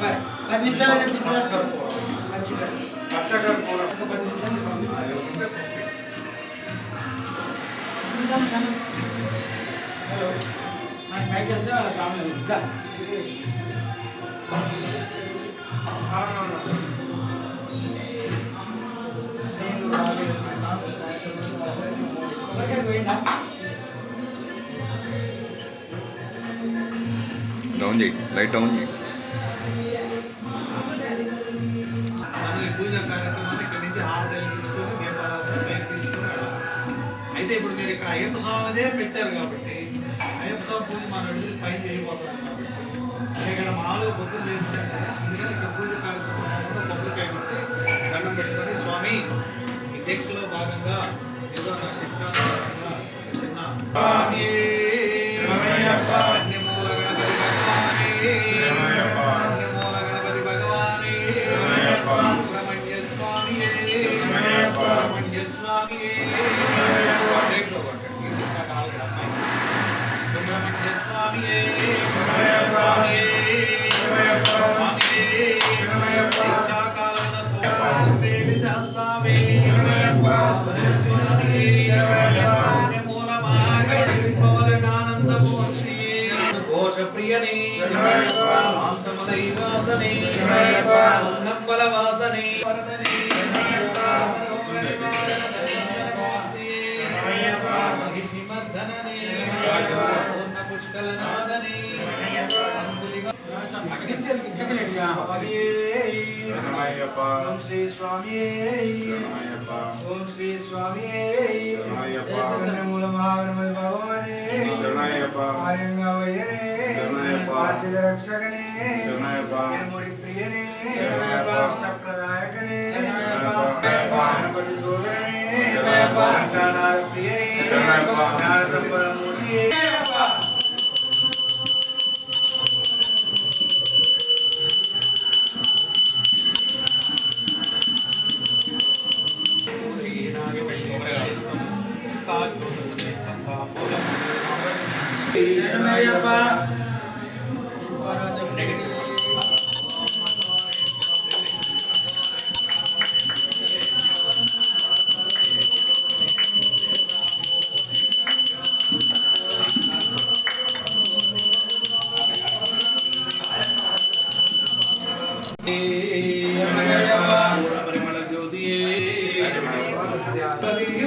10 నిమిషాలు తీసుకొస్తారు పచ్చగా కూర 10 నిమిషాలు పంపిస్తారు హలో मैं क्या कहता हूं सामने का डाउन जी लाइट डाउन जी పూజా కార్యక్రమాన్ని ఇక్కడి నుంచి హారతలు తీసుకొని దీపారాధన పైకి తీసుకొని అయితే ఇప్పుడు మీరు ఇక్కడ అయ్యప్ప స్వామిదే పెట్టారు కాబట్టి అయ్యప్ప స్వామి పూజ మన వెళ్ళి పైన చేయబోతారు కాబట్టి ఇక్కడ మామూలుగా పొద్దున్న చేస్తారు అందుకని ఇక్కడ పూజ కార్యక్రమంలో కొబ్బరికాయ కొట్టి దండం పెట్టుకొని స్వామి ఈ దీక్షలో భాగంగా ఏదో నా శక్తానుసారంగా చిన్న ओम श्री स्वामी ओम श्री स्वामी मूल महागणपति भगवाने आर्यंगा वैयने आश्रित रक्षकने निर्मुनि प्रियने अष्ट प्रदायकने गणपति सोदरने घंटानाद प्रियने ज्ञान संपद मूर्तिये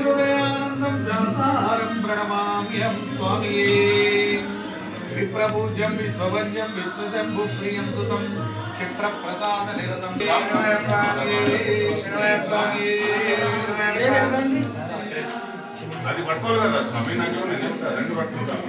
हृदयानंदं संसारं प्रणमाम्यहं स्वामिये विप्रपूज्यं विश्ववन्द्यं विष्णुशम्भुप्रियं सुतं क्षिप्रप्रसादनिरतं అది పట్టుకోవాలి కదా స్వామి నాకు రెండు పట్టుకుంటాను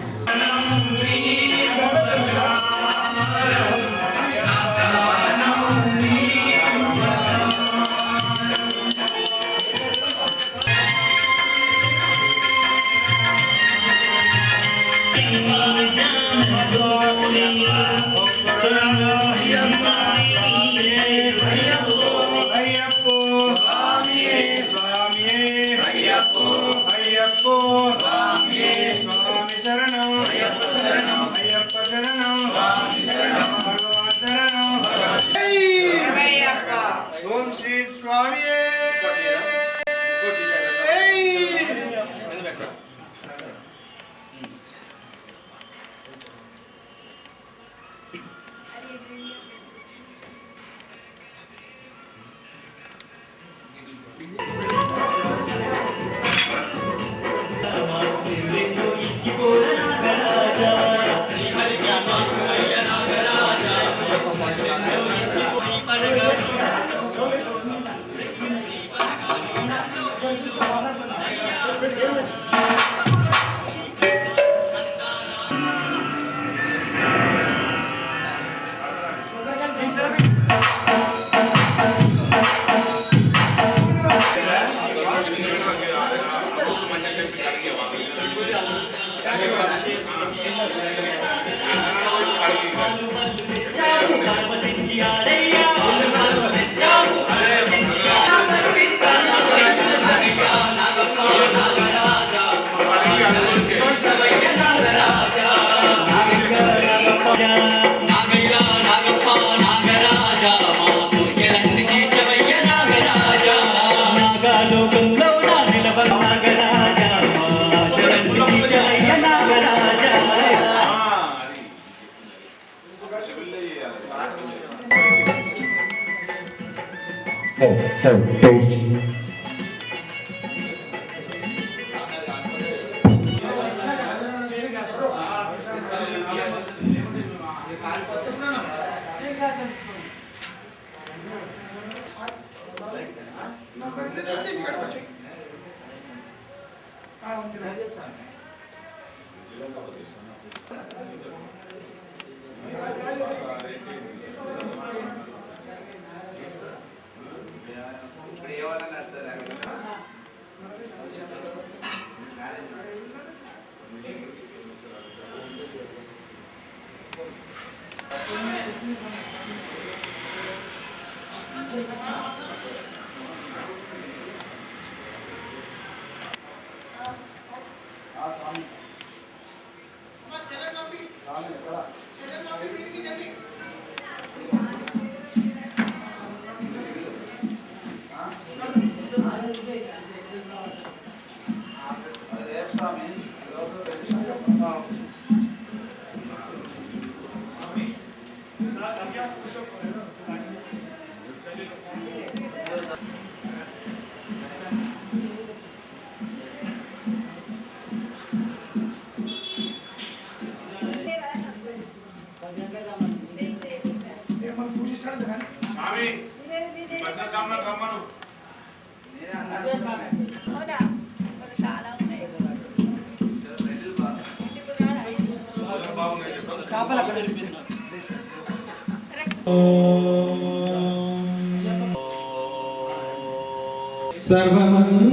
स्वामी शरणम अय्यप्प शरणम టేస్ట్ స్వామి భజన సామాన్ రమ్మను.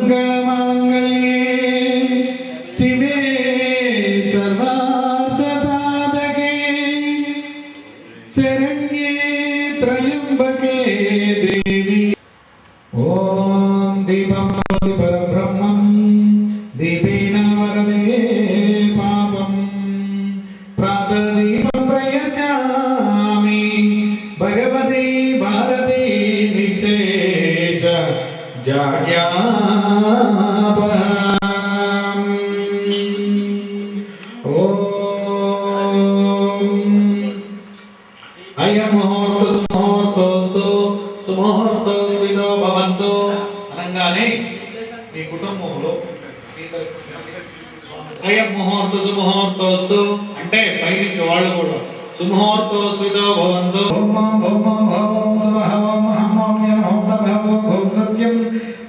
सर्वमंगलमांगल्ये शिवे सर्वार्थसाधके शरण्ये त्र्यंबके देवी ओम दीपं भवति परब्रह्मं दीपेन वरदे पापं प्रातदीपं प्रयच्छामि भगवते भारते निशेष जाग्यापहम् अयं मुहूर्तस्तु సుముహూర్తోస్వితో భవంతు అనగానే మీ కుటుంబంలో అయం ముహూర్త సుముహూర్తోస్తు అంటే పైనుంచి వాళ్ళు కూడా సుముహూర్తోస్వితో భవంతు ఓం ఓం ఓం స్వహ ఓం హం ఓం యనః తభో ఓం సత్యం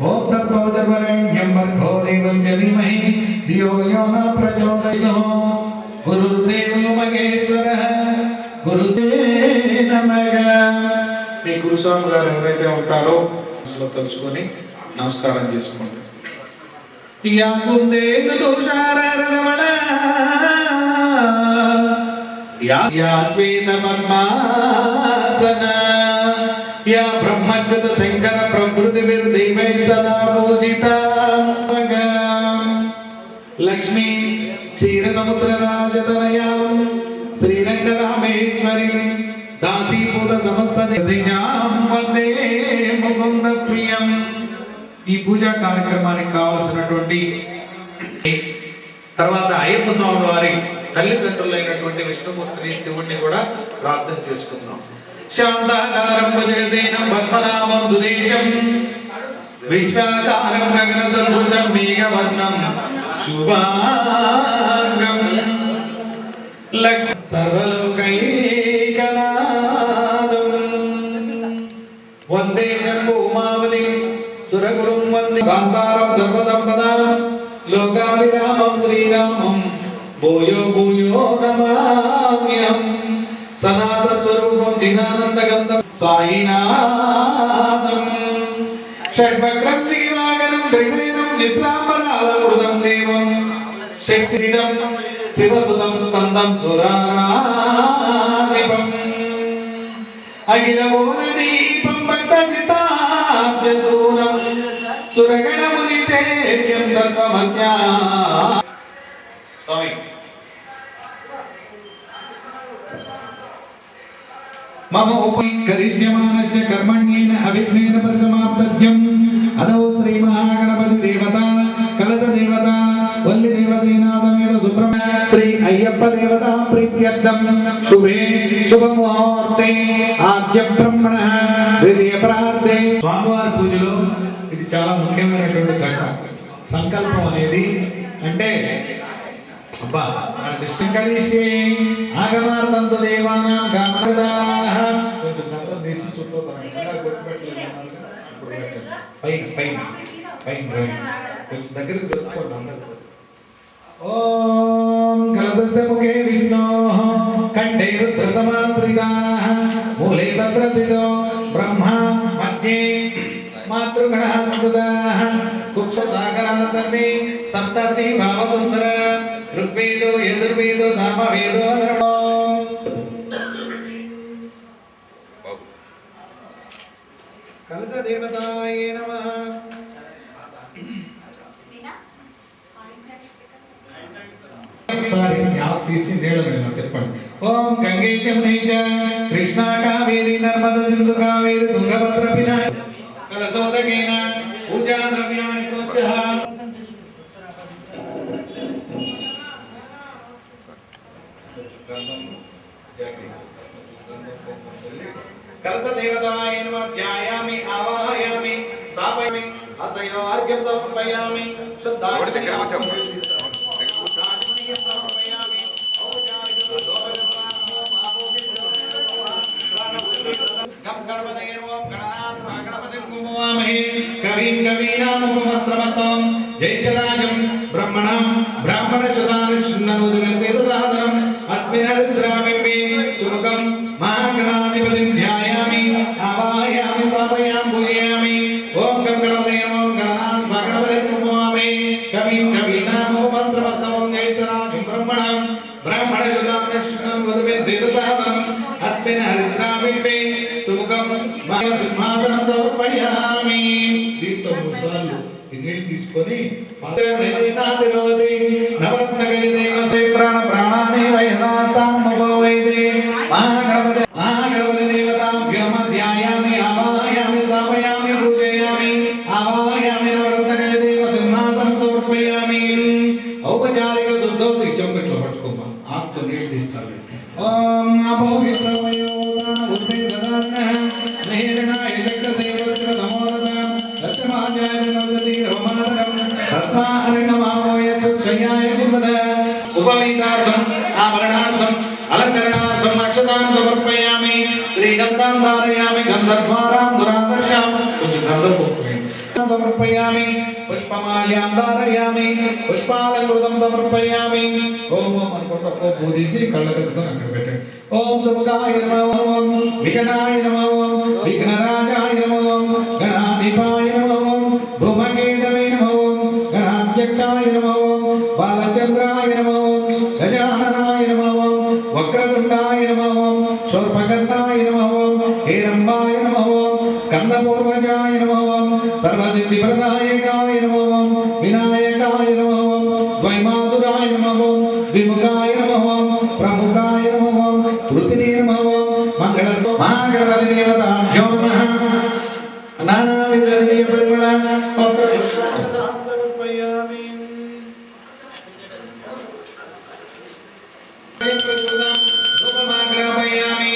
ఓం తత్వదర్వరేణ్యం భర్గో దేవస్య ధీమహి ధియో యో న ప్రచోదయాత్ గురుర్దేవో మహేశ్వరః గురుసే నమః మీ గురుస్వామి గారు ఎవరైతే ఉంటారో అసలు తెలుసుకొని నమస్కారం చేసుకోండి. యా కుందేందు తుషారరమణ యా శ్వేత పద్మాసన యా బ్రహ్మచ్యుత శంకర ప్రకృతి దేవై సదా పూజిత లక్ష్మీ క్షీర సముద్ర రాజతనయాం శ్రీరంగరామేశ్వరి దాసీభూత సమస్త దేశాం వందే ముకుంద ప్రియం. ఈ పూజా కార్యక్రమానికి కావాల్సినటువంటి తర్వాత అయ్యప్ప స్వామి వారి తల్లిదండ్రులైనటువంటి విష్ణుమూర్తిని శివుణ్ణి కూడా ప్రార్థన చేసుకుందాం. శాంతాకారం భుజగసేనం పద్మనాభం సురేశం విశ్వాకారం గగన సదృశం మేఘవర్ణం శుభాంగం లక్ష్మీ సర్వలోకైకనాథం వందే శంభు ఉమాపతిం సురగురుం వందే కాంతారం సర్వసంపదాం లోకాభిరామం శ్రీరామం భూయో భూయో నమామ్యహం సదా సత్స్వరూపం చిదానందగంధం సాయినాథం షడ్వక్రం దివాకరం త్రినయనం చిత్రాంబరాలమృతం దేవం శక్తిదం శివసుతం స్కందం సురారాధిపం అఖిలమోనదీపం భక్తజితాబ్జసూరం సురగణముని సేవ్యం తత్వమస్యా. స్వామి మమ ఉపకరిష్యమానస్య కర్మణ్యేన అవిఘ్నేన పరిసమాప్తవ్యం. అదో శ్రీ మహాగణపతి దేవత కలశ దేవత వల్లి దేవసేనా సమేత సుబ్రహ్మణ్య శ్రీ అయ్యప్ప దేవత ప్రీత్యర్థం శుభే శుభముహూర్తే ఆద్య బ్రహ్మణ ద్వితీయ ప్రార్థే స్వామివారి సంకల్పం అనేది అంటే అబ్బా కలిసి ఆగమార్థంతో దేవానాం కామదాః కొంచెం గంటలు తీసి చుట్టూ పైన పైన పైన కొంచెం దగ్గరికి జరుపుకోండి అందరూ. ఓం కలశస్య ముఖే విష్ణోః కంఠే రుద్ర సమాశ్రితాః మూలే తత్ర స్థితో బ్రహ్మ మధ్యే మాతృగణః స్మృతాః కుక్ష సాగరః సర్వే సప్తర్షి భావసుందర ఋగ్వేదో యజుర్వేదో సామవేదో అధర్వో. కలశ దేవతాయే నమః. ఒకసారి యాప్ తీసి చేయడం చెప్పండి. ఓం గంగే జమునే చ కృష్ణా కావేరి నర్మద సింధు కావేరి తుంగభద్ర పినా కలశోదకేన పూజా ద్రవ్యాణి ప్రోక్షః. కలశ దేవతాయ నమః. ధ్యాయామి ఆవాహయామి స్థాపయామి హస్తయో అర్ఘ్యం సమర్పయామి శుద్ధాయ కవిం కవీనాముపమస్త్రమస్తం జైష్ఠరాజం బ్రహ్మణం బ్రాహ్మణచుదానుష్ణనూతమసేతసాదనం అస్మిన్ హరిద్రామింబే సుముఖం మహాగణాధిపతిం ధ్యాయామి ఆవాహయామి స్థాపయామి పూజయామి. ఓం గం గణపతే నమః. గణనాథ్ గణపతిం కుర్వామి కవిం కవీనాముపమస్త్రమస్తం జైష్ఠరాజం బ్రహ్మణం బ్రాహ్మణచుదానుష్ణనూతమసేతసాదనం అస్మిన్ హరిద్రామింబే సుముఖం సింహాసనం సమర్పయామి. దీంతో 3 సార్లు నీళ్ళు తీసుకొని ప్రాణాన్ని వైనాస్తానమోవైదే మహాగణపతి మహాగణపతి దేవతాభ్యో ధ్యాయామి ఆవాహయామి స్థాపయామి పూజయామి ఆవాహయామి నవరత్నగయ దేవ సింహాసనం సమర్పయామి. ఔపచారిక శుద్ధోతి చెంబట్లో పట్టుకోమా ఆకు నీళ్ళు తీస్తాను. ఓం అభోగిష్టమయో బుద్ధి దదాన్నః నేరణాయ చక్షసేవస్య సమోరస దశమాజాయ నవసతి రోమాదరం తస్మా అరణమావోయ సుక్షయాయ జిమద. ఉపవీతార్థం ఆభరణార్థం అలంకరణార్థం అక్షతాన్ సమర్పయామి. శ్రీగంధాం ధారయామి గంధర్వారాం దురాదర్శాం కొంచెం గంధం సమర్పయామి. పుష్పమాల్యాం ధారయామి పుష్పాలంకృతం సమర్పయామి. ఓం అనుకుంటా ఓ పూజేసి కళ్ళ కట్టుకొని అక్కడ పెట్టండి. ఓం సుముఖాయ నమః. ఓం విఘ్నాయ నమః. ఓం విఘ్నరాజాయ నమః. ఓం గణాధిపాయ నమః. ఓం ధూమకేతవే నమః. ఓం గణాధ్యక్షాయ నమః. ఓం బాలచంద్రాయ నమః. ఓం గజాననాయ నమః. ఓం వక్రతుండాయ నమః. ఓం శూర్పకర్ణాయ నమః. ఓం హేరంబాయ నమః. ఓం స్కందపూర్వజాయ నమః. ఓం సర్వసిద్ధిప్రదాయకాయ నమః. ఓం వినాయకాయ నమః. ఓం ద్వైమాతురాయ నమః. ఓం విముఖాయ నమః. ఓం ప్రముఖాయ నమః. ఓం వృత్తినే నమః. ఓం మంగళ మహాగణపతి దేవతాభ్యో నమః. నానావిధ దివ్య పరిమళ పత్ర పుష్పాక్షతాం సమర్పయామి. రూపమాగ్రాపయామి.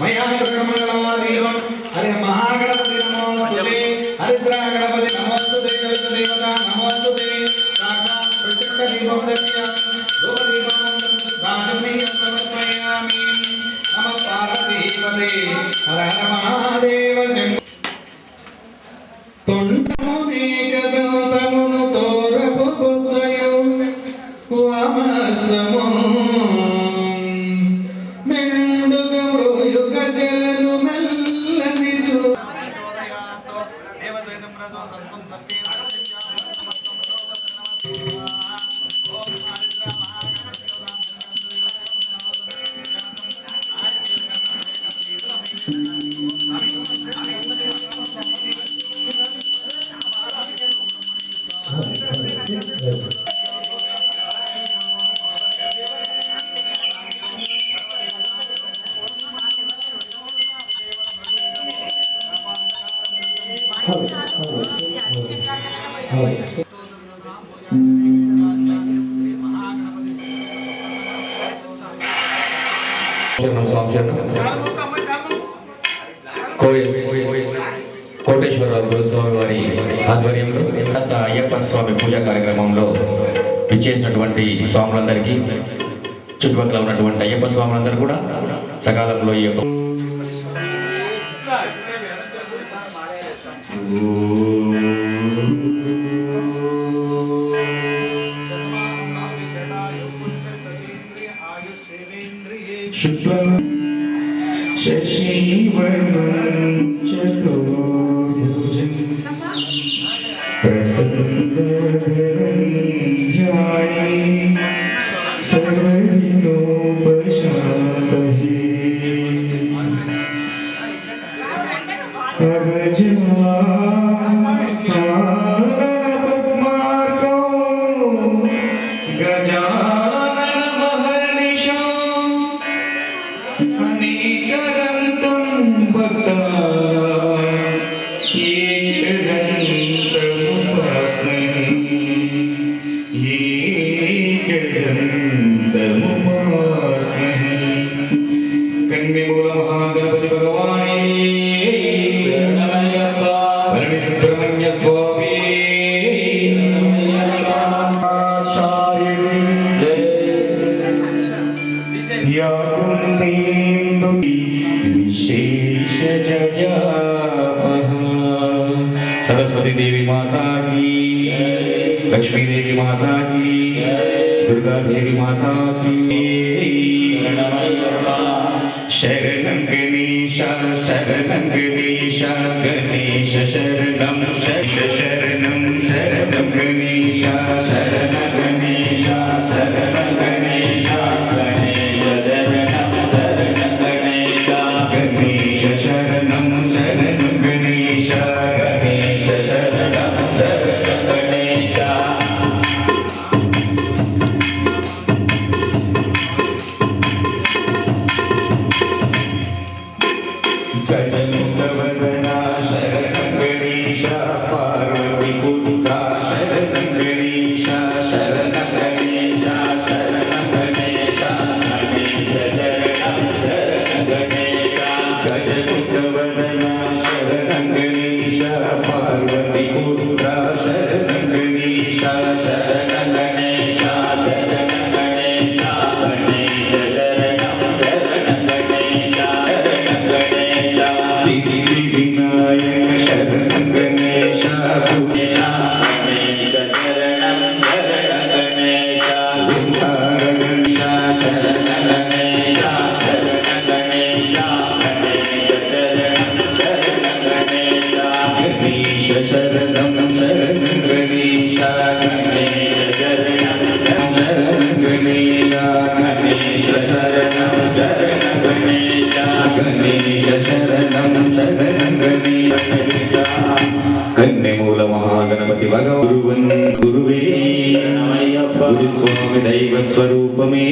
మయా కృష్ణమంగళమాదీవం హరి మహాగణపతి నమోస్తుతే. హరిద్రా గణపతి నమోస్తుతే. కవిత దేవత నమోస్తుతే. సాక్షాత్ ప్రత్యక్ష దీపం దర్శయామి. ధూపదీపం రాజనీయం సమర్పయామి. నమః పార్వతీపతే హర హర మహాదేవ శంభో. తొండమునే గదంతమును తోరపు బొజ్జయు వామస్తము మెండుగ మృయుగ జలను మెల్లని చూ దేవసైతం రసో సత్వం సత్యేన కోటేశ్వరరావు గురుస్వామి వారి ఆధ్వర్యంలో అయ్యప్ప స్వామి పూజా కార్యక్రమంలో ఇచ్చేసినటువంటి స్వాములందరికీ, చుట్టుపక్కల ఉన్నటువంటి అయ్యప్ప స్వాములందరూ కూడా సకాలంలో ఈ యొక్క శశివర్ణం చతుర్భుజం ప్రసన్నవదనం ధ్యాయే సర్వవిఘ్నోపశాంతయే सरस्वती देवी माता की, लक्ष्मी देवी माता की, दुर्गा देवी माता की। शरणं गणेश शरणं गणेश गणेश शरणं शरणं शरणं गणेश शरणं गणेश शरणं गणेश गणेश शरणं शरणं गणेश गणेश शरणं शरणं गणेश गणेश शरणं शरणं गणेश। गजमुखवदना शरणं गणेश पार्वती पुत्रा शरणं गणेश शरणं गणेश शरणं गणेश गणेश शरणं शरणं गणेश। गजमुखवदना शरणं गणेश पार्वती पुत्रा शरणं गणेश शरणं गणेश शरणं गणेश गणेश शरणं शरणं गणेश शरणं गणेश। सिद्धिविनायक शरणं गणेश गणेश शरणं शरणं गणेश। उद्धार गणेश शरणं गणेश शरणं गणेश गणेश शरणं शरणं गणेश। गणेश शरणं शरणं गणेश गणेश शरणं शरणं गणेश गणेश शरणं शरणं गणेश गणेश शरणं शरणं गणेश। कन्यमूल महागणपति भगवन् गुरुवे गुरुस्वामी दैव स्वरूपमे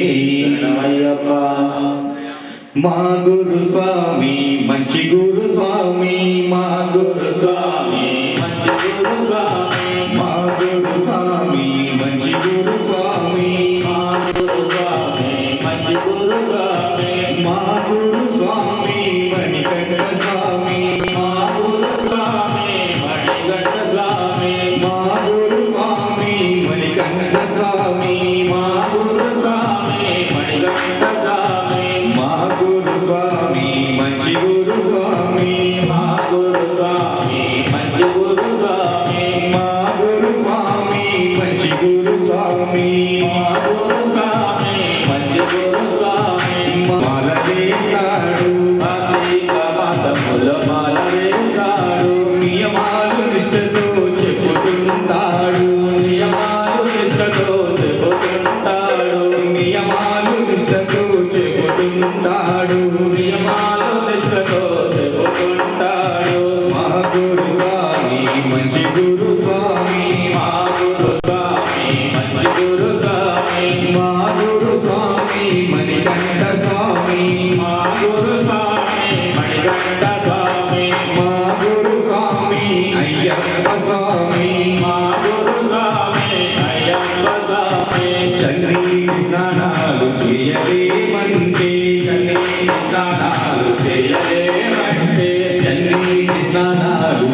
మా గురుస్వామి మంచి గురుస్వామి మా గురుస్వామి మంచి గురుస్వామి మా గురుస్వామి మంచి గురుస్వామి మా గురుస్వామి మంచి గురుస్వామి మా గురుస్వామి మణికంఠ స్వామి మా గురుస్వామి మణికంఠ స్వామి మా గురుస్వామి మణికంఠ స్వామి మా గురుస్వామి మణికంఠ స్వామి మా గురుస్వామి మంచి గురుస్వామి మా గురుస్వామి మంచి గురుస్వామి మా గురుస్వామి మంచి గురుస్వామి మా గురుస్వామి మంచి గురుస్వామి మాల వేస్తాడు కార్తీక మాసములో మాల వేస్తాడు నియమాలు నిష్ఠతో చెప్పుతుంటాడు నియమాలు నిష్ఠతో చెప్పుతుంటాడు నియమాలు నిష్ఠతో చెప్పుతుంటాడు నియమాలు నిష్ఠతో చెప్పుతుంటాడు మా గురుస్వామి మంచి గురుస్వామి మా గురుస్వామి మంచి గురుస్వామి మా గురుస్వామి మణికంఠ స్వామి మా గురుస్వామి మణికంఠ స్వామి మా గురుస్వామి అయ్యప్ప స్వామి మా గురుస్వామి అయ్యప్ప స్వామి చంద్రీ స్నానాలు చేయలేమంటే చంద్రీ స్నానాలు చేయలేమంటే చంద్రీ స్నానాలు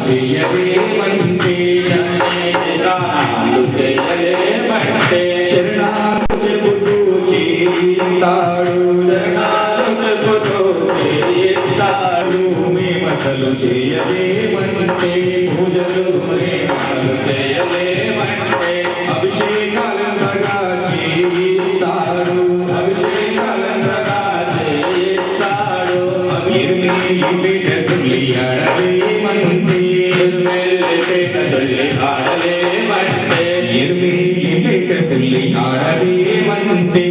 చేయలేమంటే పూజలు ప్రేమాలు చేయలేమంటే అభిషేకాలంతగా చేయిస్తాడు అభిషేకాలంతగా చేయిస్తాడు తుల్లి ఆడలేమంటే తుల్లి ఆడలేమంటే తుల్లి ఆడలేమంటే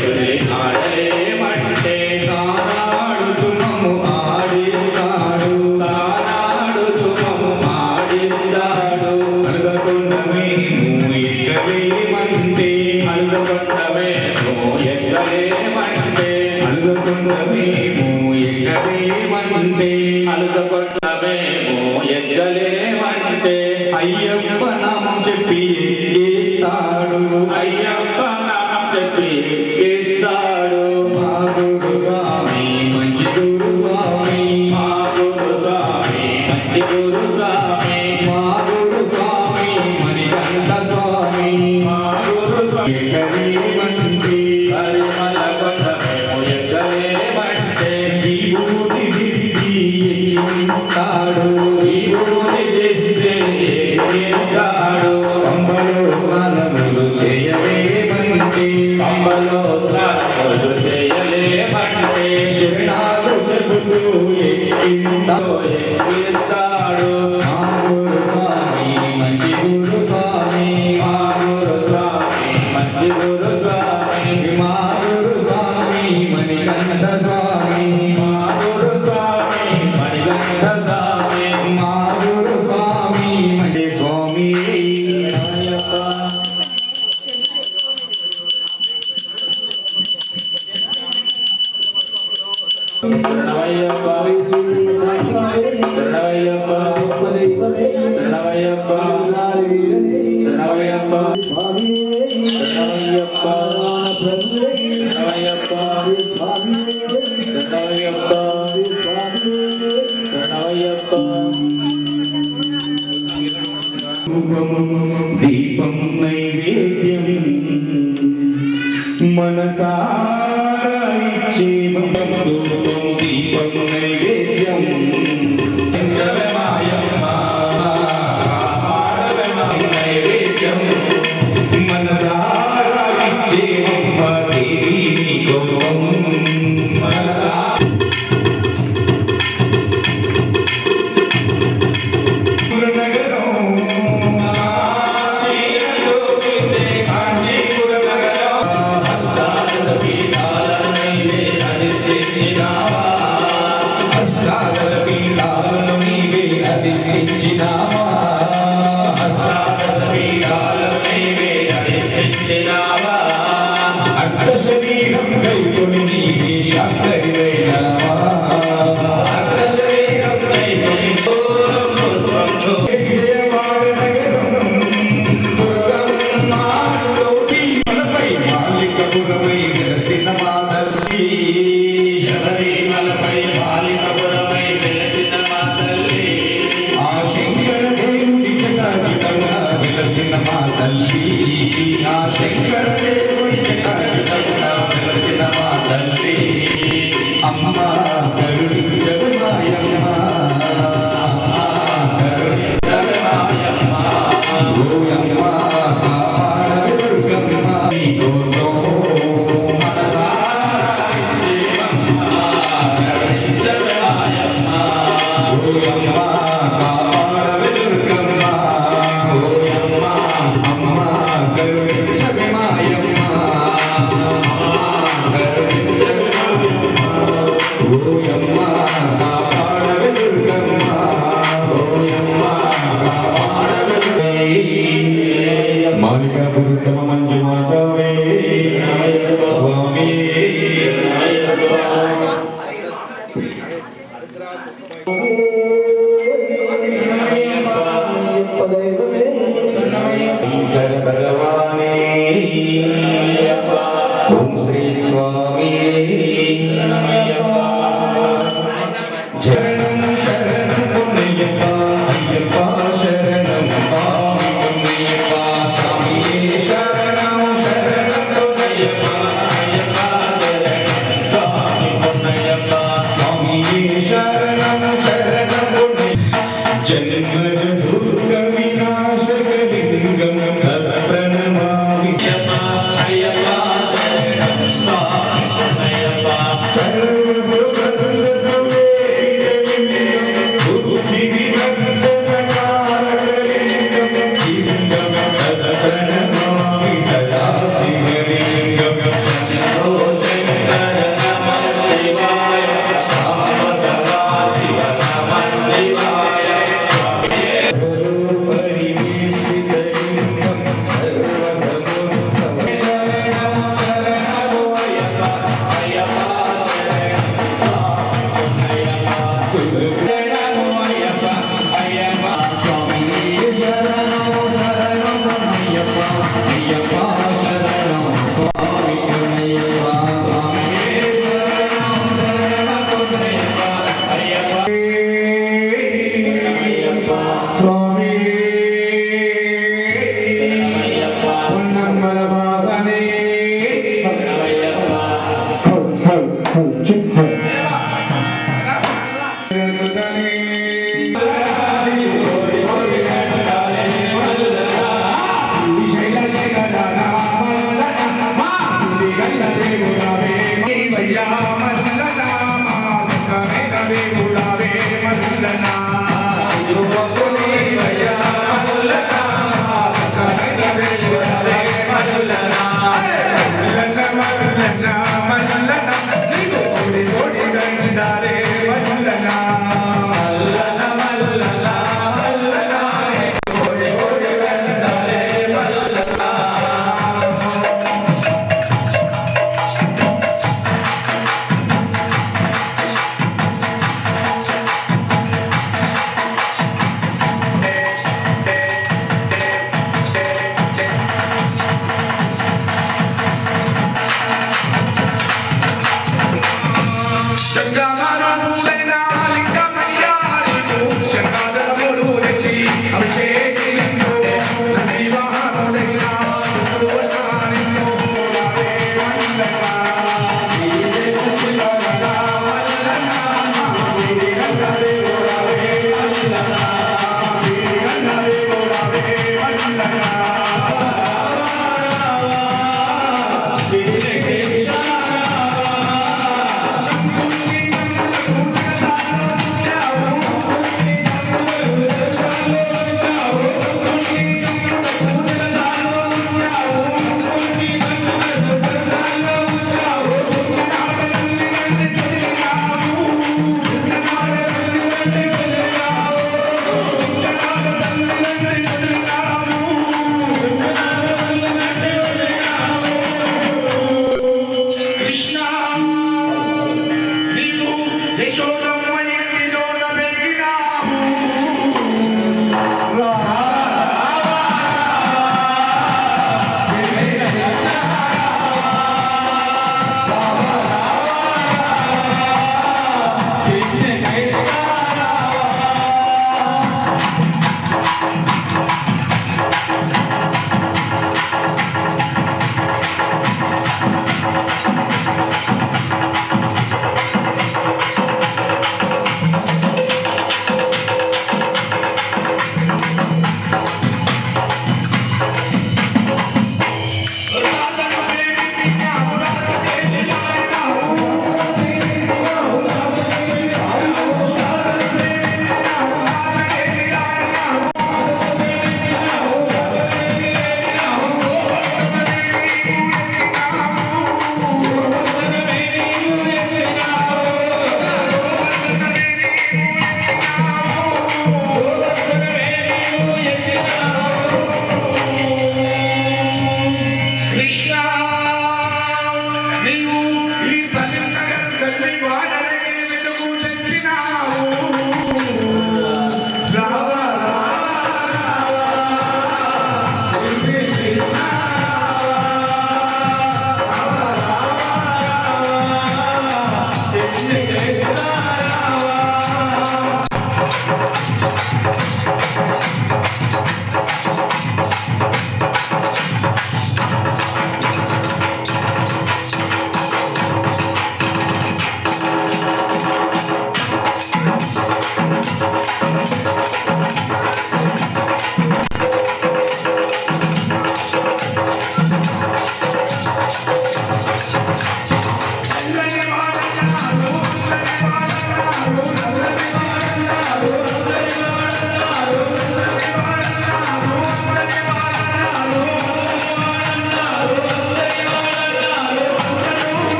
తుల్లి ఆడలేమంటే తానాడుతు మమ్ము ఆడిస్తాడు తానాడుతు మమ్ము ఆడిస్తాడు అలగకొండ మేము ఎక్కలేమంటే అలగకొండ మేము ఎక్కలేమంటే అలగకొండ మేము ఎక్కలేమంటే అలగకొండ మేము ఎక్కలేమంటే అయ్యప్ప నామం చెప్పి ఎక్కిస్తాడు అయ్యప్ప నామం చెప్పి ఎక్కిస్తాడు మా గురు స్వామి మంచి గురు స్వామి మా గురు స్వామి మంచి గురు స్వామి మా గురు స్వామి మణికంఠ స్వామి మా గురు స్వామి ఎక్కలేమంటే పరిమళ కొండ మేము ఎక్కలేమంటే విభూతి దిద్ది ఎక్కిస్తాడు విభూతి దిద్ది ఎక్కిస్తాడు పంబలో స్నానములు చేయలేమంటే పంబలో స్నానములు చేయలేమంటే శరణాలు చెబుతూ ఎక్కిస్తాడు మా గురు స్వామి మంచి గురు స్వామి మా గురు స్వామి మంచి గురు స్వామి మా గురు స్వామి మణికంఠ స్వామి మా గురు స్వామి మణికంఠ స్వామి మా గురు స్వామి మంచి స్వామి అయ్యప్ప శరణమయ్యప్ప శరణమయ్యప్ప శరణమయ్యప్ప శరణమయ్యప్ప శరణమయ్యప్ప శరణమయ్యప్ప శరణమయ్యప్ప శరణమయ్యప్ప దీపం నైవేద్యం మనసారా ఇచ్చే ధూపం దీపం నైవేద్యం పంచమాయమ్మ నైవేద్యం మనసారా ఇచ్చే దేవి కోసం మనసా శరీరం కైకొని నీవే శాంతరివైనావా శరీరం కైకొని మాలికపురమై వెలసిన మాతల్లి శబరిమలపై మాలికపురమై వెలసిన మాతల్లి ఆ శంకర దేవుడి జటాజటమున వెలసిన మాతల్లి ఆ శంకర దేవుడి జటాజటమున వెలసిన మాతల్లి అమ్మ కరుణించదు మాయమ్మ కరుణించదు మాయమ్మ ఓయమ్మ కాపాడదు దుర్గమ్మ నీకోసం మనసారా ఇచ్చేమమ్మ కరుణించదు మాయమ్మ ఓయమ్మ కాపాడదు దుర్గమ్మ ఓయమ్మ అమ్మ కరుణించదు మాయమ్మ కరుణించదు ఓయమ్మ కాపాడదు దుర్గమ్మ ఓయమ్మ కాపాడదు మాలికాపురతమ మంజు మాధవే స్వామి శంకర భగవానే ఓం శ్రీ స్వామి శరణం శరణం పొన్నయ్యప్ప అయ్యప్ప శరణం స్వామి పొన్నయ్యప్ప స్వామియే శరణం శరణం పొన్నయ్యప్ప అయ్యప్ప శరణం స్వామి పొన్నయ్యప్ప స్వామియే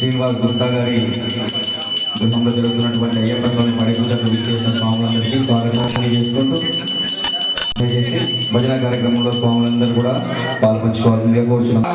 శ్రీనివాస్ గుప్తా గారి గృహంలో జరుగుతున్నటువంటి అయ్యప్ప స్వామి పడి పూజకు విచ్చేసిన స్వాములందరికీ స్వాగతం తెలియజేసుకుంటూ దయచేసి భజన కార్యక్రమంలో స్వాములందరూ కూడా పాల్పంచుకోవాల్సిందిగా కోరుచున్నాం.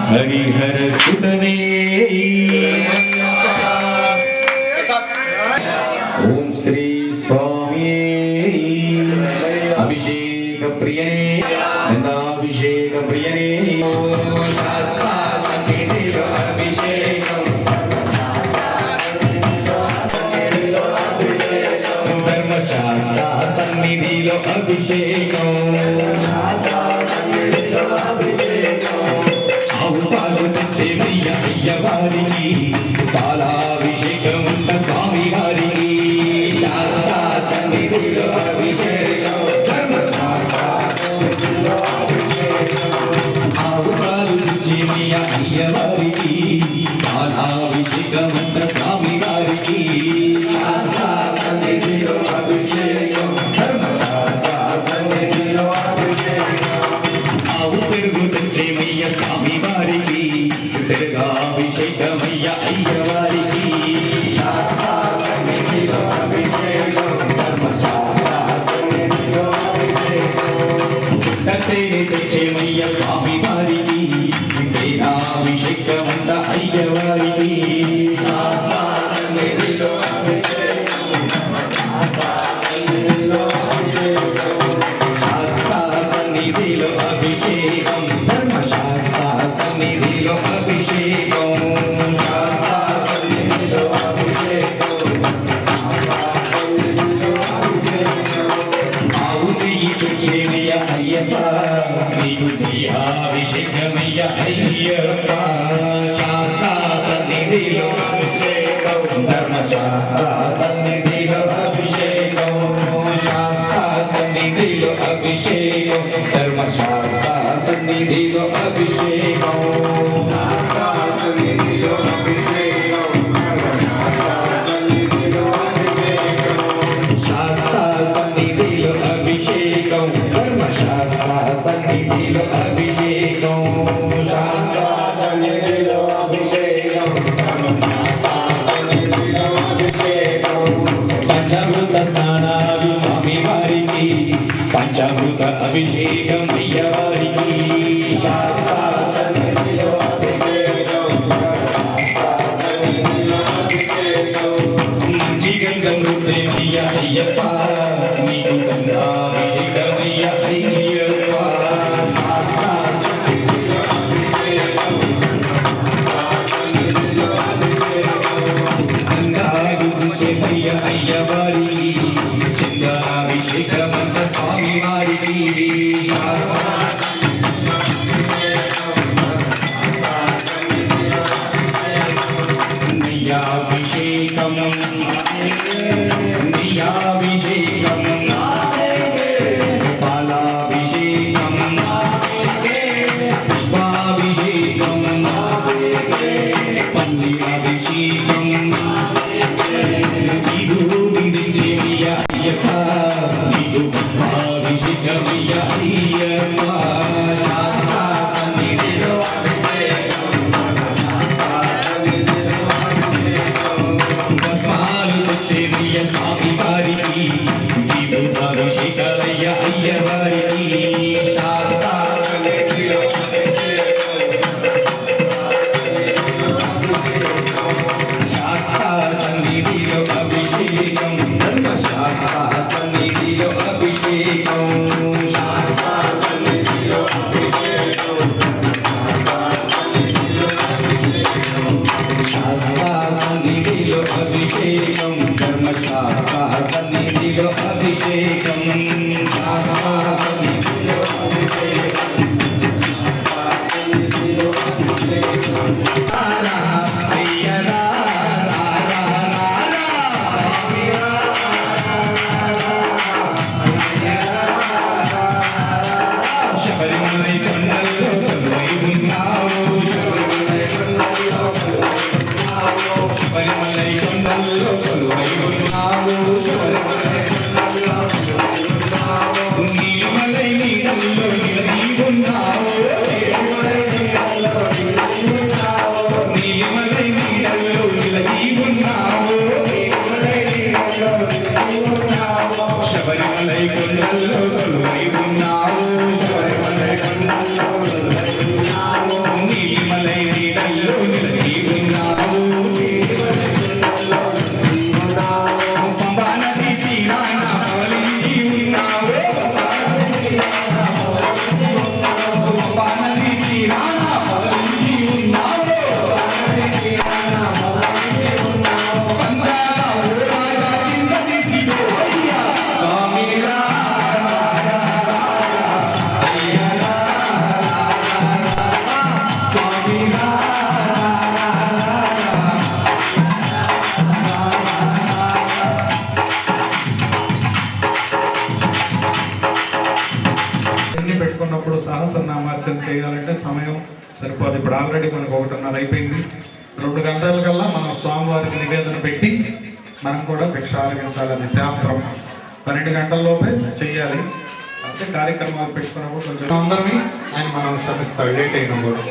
हरिहर सुतने ओम श्री स्वामी अभिषेक प्रियने अभिषेक प्रियने धर्मशास्त्र सन्निधिलो अभिषेक అయ్యవారికి పాలాభిషేకం స్వామి గారికి శాస్త్ర సన్నిధిలో అభిషేకం ఆవు పాలు అయ్యవారికి పాలాభిషేకం స్వామి గారికి శాస్త్ర సన్నిధిలో అభిషేకం ఆవు పెరుగుతుంది అయ్యప్ప నీకు అభిషేకమయ్య అయ్యప్ప శాస్త్ర సన్నిధిలో అభిషేకం ధర్మశాస్త్ర సన్నిధిలో అభిషేకం శాస్త్ర సన్నిధిలో అభిషేకం ధర్మశాస్త్ర సన్నిధిలో అభిషేకం శాస్త్ర సన్నిధిలో అభిషేకం ధర్మశాస్త్ర సన్నిధిలో అభిషేకం శాస్త్ర సన్నిధిలో అభిషేకం పంచామృత స్నానాలు స్వామి వారికి పంచామృత అభిషేకం అయ్యవారికి శాస్త్ర సన్నిధిలో అభిషేకం మంచి గంగమృతయ్య అయ్యప్ప నీకు గంగాభిషేకమయ్య అయ్యప్ప గంగాభిషేకమయ్య అయ్యవారికి చంద్రాభిషేకమంత స్వామి వారికి నియాభిషేకం నియాభిషేకం పాలాభిషేకం పుష్పాభిషేకం పన్నీరాభిషేకం నీకు దించేమయ్య అయ్యప్ప నీకు పుష్పాభిషేకమయ్య అయ్యప్ప శాస్త్ర సన్నిధిలో భస్మాలు తెచ్చేమయ్య స్వామి వారికి నీకు అభిషేకమయ్య అయ్యవారికి శాస్త్ర సన్నిధిలో సన్నిధిలో అభిషేకం ధర్మశాస్త్ర సన్నిధిలో అభిషేకం శాస్త్ర సన్నిధిలో అభిషేకం శాస్త్ర సన్నిధిలో అభిషేకం ధర్మశాస్త్ర సన్నిధిలో అభిషేకం శాస్త్ర సన్నిధిలో శబరిమలై కొండల్లో కొలువై ఉన్నావు శబరిమలై కొండల్లో కొలువై ఉన్నావు నీలిమలై నీడల్లో నిలవి ఉన్నావు నీలిమలై నీడల్లో నిలవి ఉన్నావు శబరిమలై కొండల్లో కొలువై ఉన్నావు నీలిమలై నీడల్లో నిలవి ఉన్నావు పంబా నది తీరాన పవలించి ఉన్నావు పంబా నది తీరాన పవలించి ఉన్నావు పెట్టుకున్నప్పుడు సహస్రనామార్చన చేయాలంటే సమయం సరిపోదు. ఇప్పుడు ఆల్రెడీ మనకు 1:30 అయిపోయింది. 2 గంటల కల్లా మనం స్వామివారికి నివేదన పెట్టి మనం కూడా భిక్ష ఆరగించాలని శాస్త్రం. 12 గంటల్లోపే చెయ్యాలి. అంటే కార్యక్రమాలు పెట్టుకున్నప్పుడు కొంచెం అందరినీ ఆయన మనం క్షమిస్తాడు లేట్ అయినా కూడా.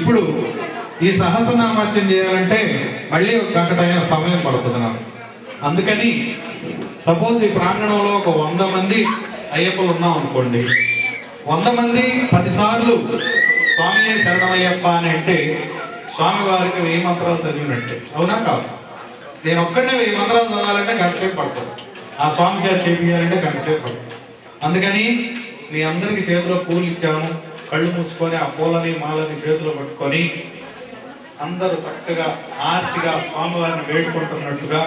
ఇప్పుడు ఈ సహస్రనామార్చన చేయాలంటే మళ్ళీ 1 గంట టైం సమయం పడుతుంది నాకు. అందుకని సపోజ్ ఈ ప్రాంగణంలో ఒక 100 మంది అయ్యప్పలు ఉన్నాం అనుకోండి. 100 మంది 10 సార్లు స్వామియే శరణమయ్యప్ప అని అంటే స్వామివారికి 1000 మంత్రాలు చదివినట్టే. అవునా కాదు? నేను ఒక్కడనే 1000 మంత్రాలు చదవాలంటే గంటసేపు పడుతుంది. ఆ స్వామి చేత చేయాలంటే గంటసేపు పడుతుంది. అందుకని మీ అందరికి చేతిలో పూలు ఇచ్చాము. కళ్ళు మూసుకొని ఆ పూలని మాలని చేతిలో పట్టుకొని అందరూ చక్కగా ఆర్తిగా స్వామివారిని వేడుకుంటున్నట్టుగా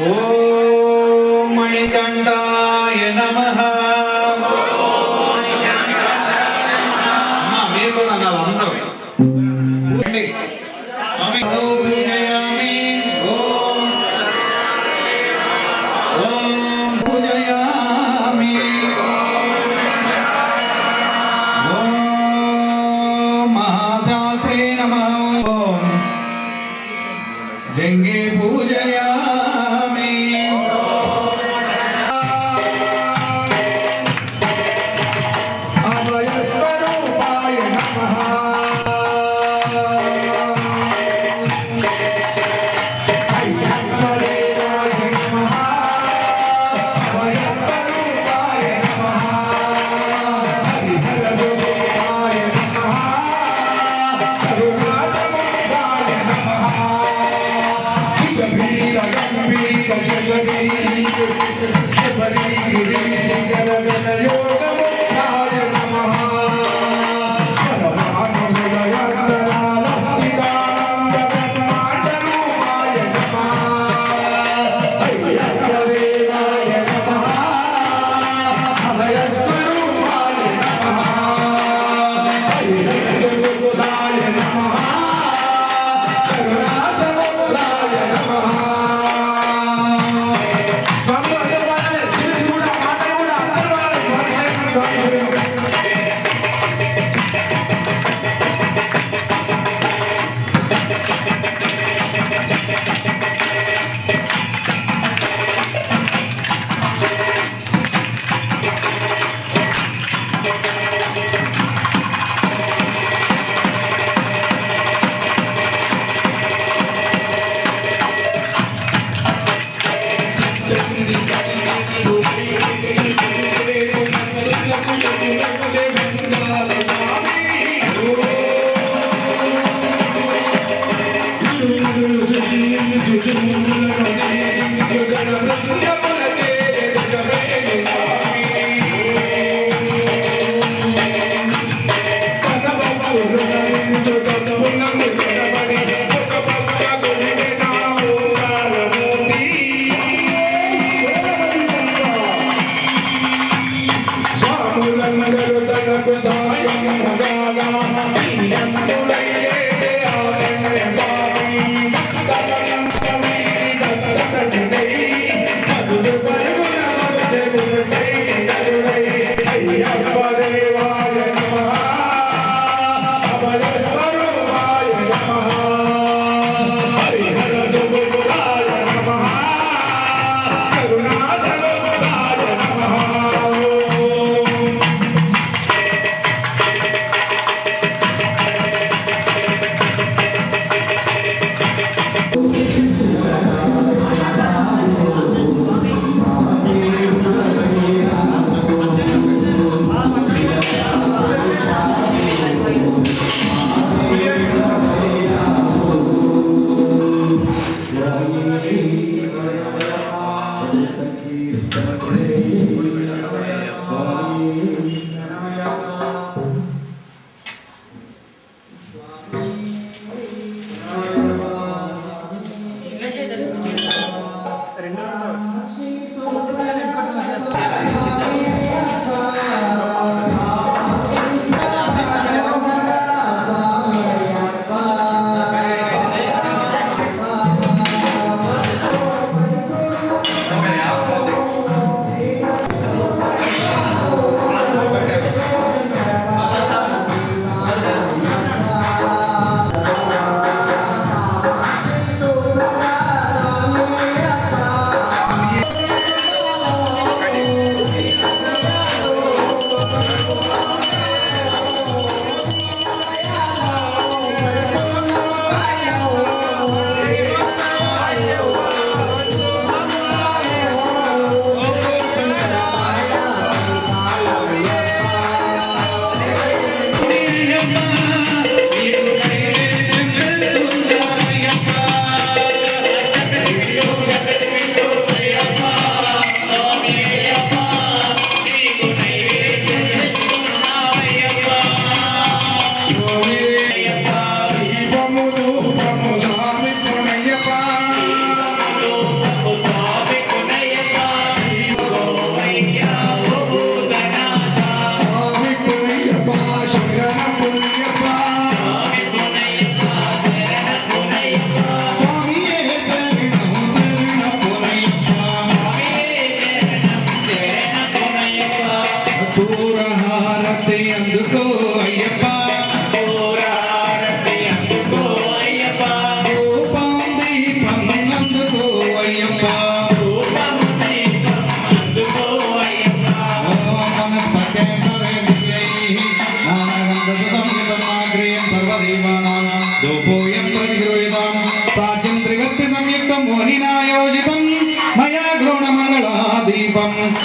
ఓం మణికంఠాయ నమః.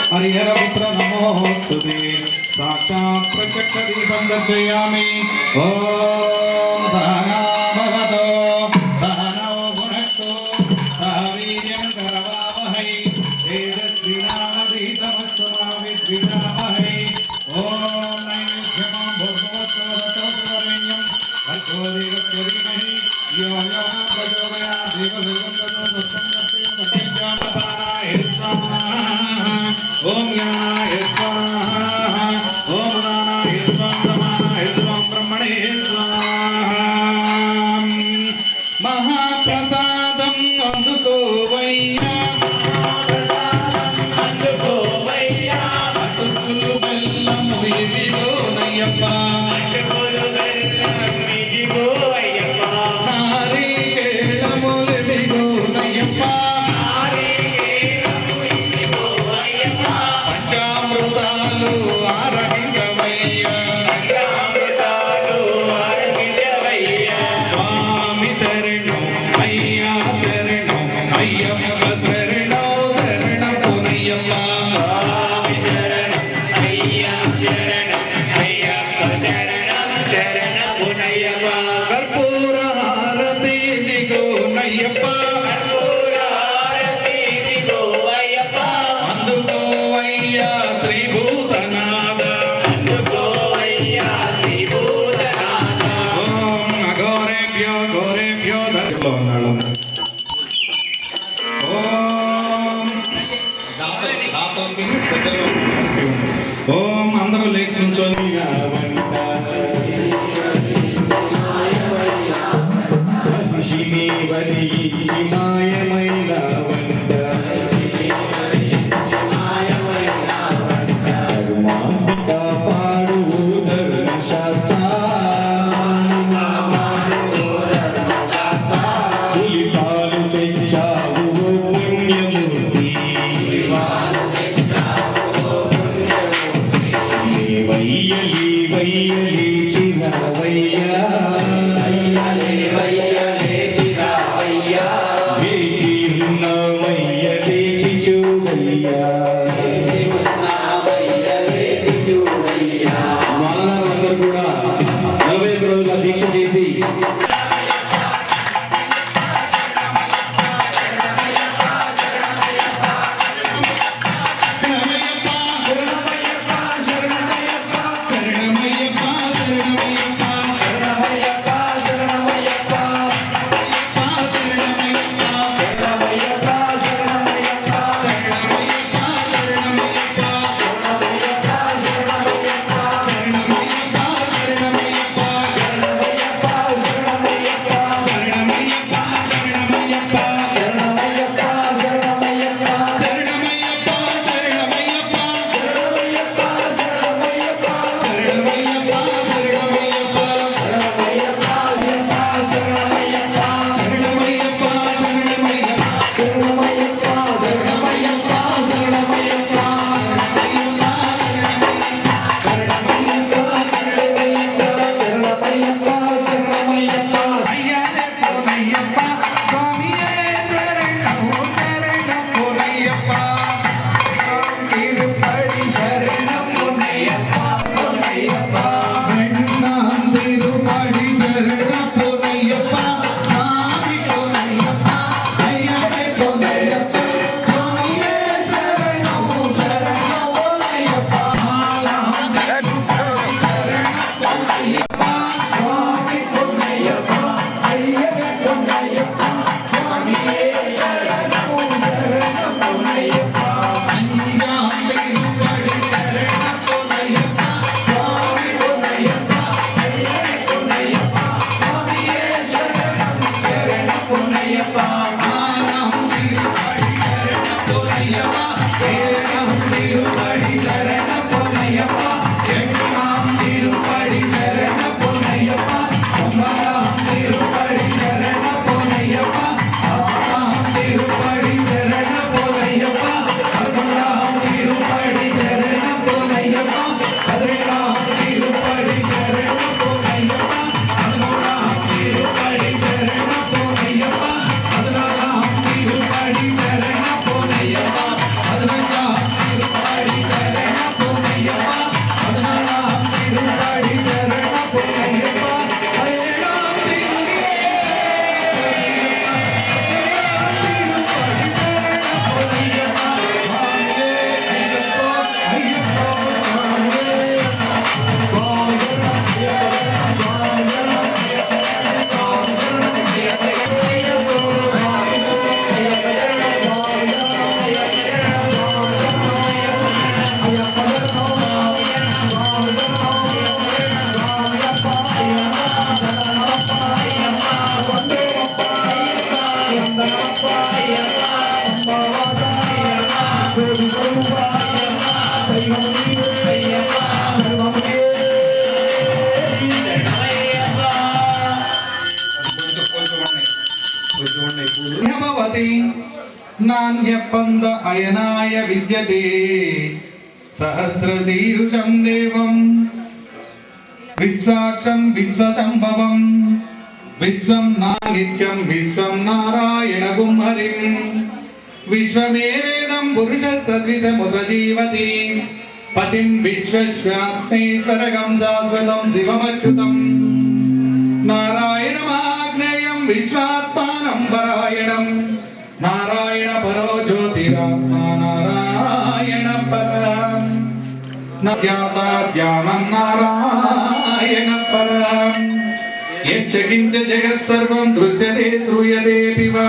हरिहरपुत्र नमोस्तुते साक्षात् प्रत्यक्ष दीपं दर्शयामि ओम सहना भवतु सहनौ भुनक्तु सह वीर्यं करवावहै तेजस्विनावधीतमस्तु मा विद्विषावहै ओम नैवेद्यं भगवत्सोदतोत्रवेण्यं भर्गो देवस्य धीमहि यो यो न प्रचोदयात् देवदुर्गं ततो दत्तं पठित्यामपाराय स्वाहा ओम ज्ञानाय स्वाहा ओम दानाय स्वाहा समानाय स्वाहा ब्रह्मणे स्वाहा महाप्रसादं అందుకోవయ్యా అటుకులు బెల్లం ఇదిగోనయ్యప్ప నారికేళములు ఇదిగోనయ్యప్ప పంచామృతాలు ఆరగించవయ్యా స్వామి శరణం అయ్యా శరణం అయ్యప్ప శరణం శరణపునయ్యప్ప కర్పూర హారతి ఇదిగోనయ్యప్ప అందుకోవయ్యా శ్రీభూతనాథ ఓం అఘోరేభ్యో ఘోరేభ్యో దర్శలో ఉన్నాడు ఓం అందరూ లేచి నుంచొని మాయమైన వంట నాణ్యపంద అయనాయ విద్యతే సహస్రశీరుషం దేవం విశ్వాక్షం విశ్వసంభవం విశ్వం నానిత్యం విశ్వం నారాయణగుం హరిం విశ్వమే వేదం పురుషస్తద్విషము సజీవతి పతిం విశ్వశ్వాత్మేశ్వరగం శాశ్వతం శివమచ్యుతం నారాయణమాగ్నేయం విశ్వాత్మానం పరాయణం నారాయణ పరో జ్యోతిరాత్మా నారాయణ పరం జ్ఞానం నారాయణ పరం యచ్చకించ జగత్ సర్వం దృశ్యతే శ్రూయతే పివా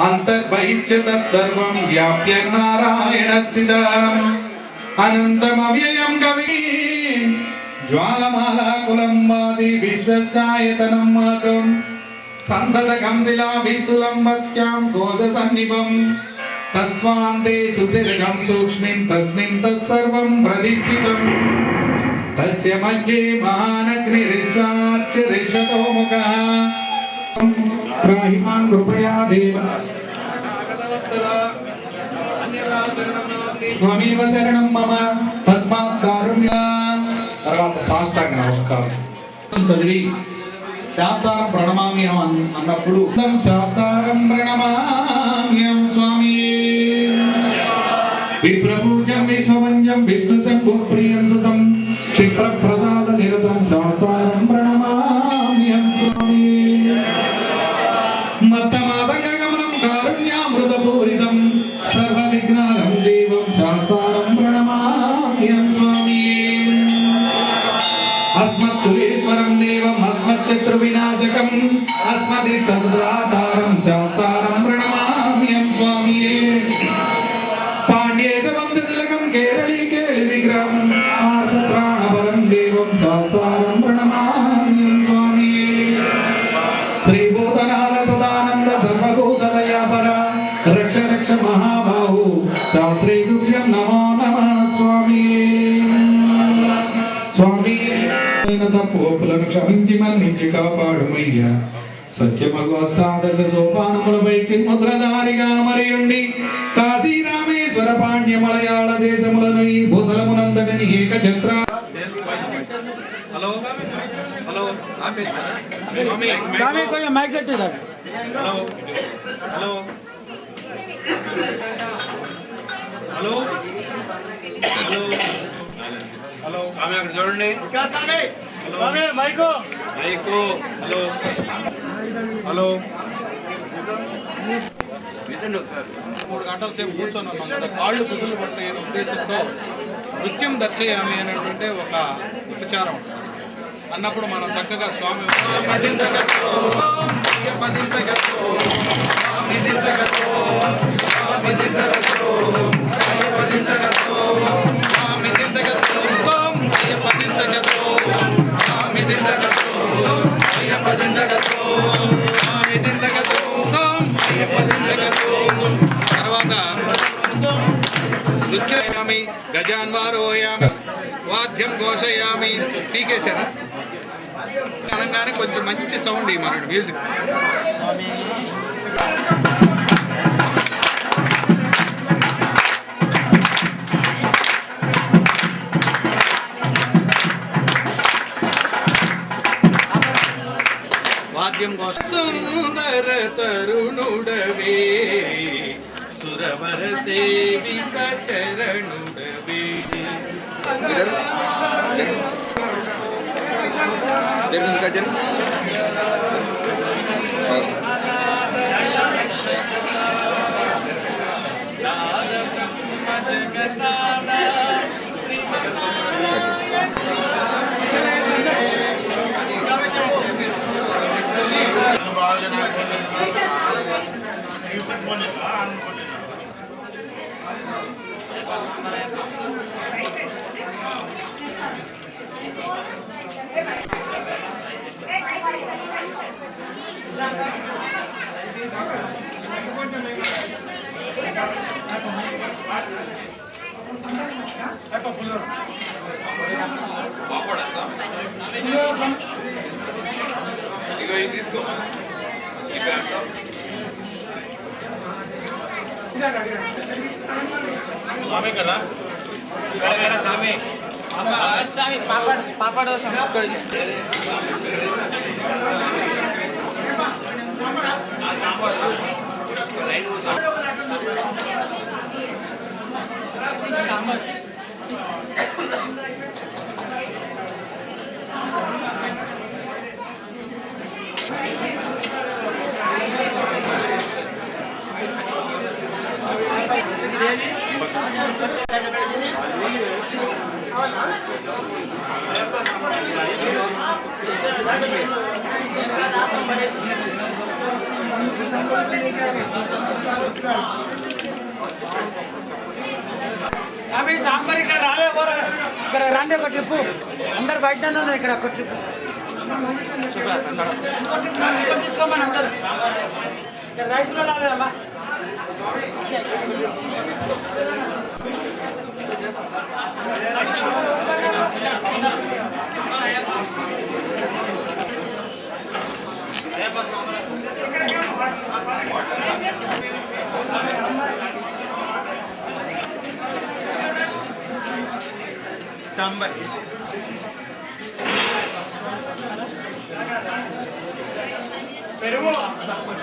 అంతర్బహిష్య తత్సర్వం వ్యాప్య నారాయణ స్థితం అనంతమవ్యయం కవి జ్వాలమాలాకులం వాది విశ్వస్యాయతనం మాతం సంతతకం శిలాభిస్తులం వస్యాం కోశ సన్నిభం తస్వాంతే సుశిరగం సూక్ష్మిం తస్మిన్ తత్సర్వం ప్రతిష్ఠితం తస్య మధ్యే మహానగ్నిరిశ్వార్చిరిశ్వతో ముఖః త్రాహిమాం కృపయా దేవ త్వమేవ శరణం మమ తస్మాత్ కారుణ్య. తర్వాత సాష్టాంగ నమస్కారం చదివి శాస్త్రం ప్రణమామ్యం అన్నప్పుడు శాస్త్రం ప్రణమామ్యం స్వామి విప్రపూజం విశ్వవంజం విష్ణు శంభు ప్రియం సుతం క్షిప్ర ప్రసాద నిరతం శాస్త్రం ప్రణమామ్యం స్వామి మత్తమాతంగమనం కారుణ్యామృతపూరితం సర్వ విఘ్నానం దేవం శాస్త్రం ప్రణమామ్యం స్వామి అస్మత్తులేశ్వరం దేవం అస్మత్శత్రు వినాశకం అస్మదిష్టదాతారం శాస్త్రం ప్రణమామ్యం స్వామి పాండ్యేశ వంశతిలకం కేరళీ కేళి విగ్రహం ఆర్తత్రాణపరం దేవం శాస్త్రం ప్రణమామ్యం స్వామి శ్రీభూతనాథ సదానంద సర్వభూతదయాపర రక్ష రక్ష మహాబాహు శాస్త్రీ తుభ్యం నమో నమః స్వామి. స్వామి తప్పులను క్షమించి మన్నించి కాపాడుమయ్యా సత్యమగు అష్టాదశ సోపానములపై చిన్ముద్రధారిగా మరియుండి కాశీ రామేశ్వర పాండ్య మలయాళ దేశములను ఈ భూతలమునందటిని ఏకఛత్ర. హలో హలో स्वामी को ये माइक देते sir hello hello hello hello hello ఆమె అక్కడ చూడండి स्वामी माइक को మైకు హలో హలో 3 గంటల సేపు కూర్చొని ఉన్నాం కదా కాళ్ళు కుదులు పట్టే ఉద్దేశంతో నృత్యం దర్శయామి అనేటువంటి ఒక ఉపచారం అన్నప్పుడు మనం చక్కగా స్వామి తర్వాత నృత్యయామి గజాన్వారోయామి వాద్యం ఘోషయామి పీకేశారా అనగానే కొంచెం మంచి సౌండ్ ఇవ్వమన్నాడు మ్యూజిక్. వాద్యం సుందర తరుణుడవే సురవర సేవిక చరణుడవే ఇగో ఇది తీసుకో ఈ ప్యాక్లో స్వామి కదా స్వామి స్వామి పాపడ అవి సాంబార్ ఇక్కడ రాలే పోరా ఇక్కడ రండి ఒక ట్రిప్పు అందరు బయట ఉన్నారు ఇక్కడ ఒక ట్రిప్పు తీసుకోమని అందరు ఇక్కడ రైస్ కూడా రాలేదమ్మా సాంబార్ పెరుగు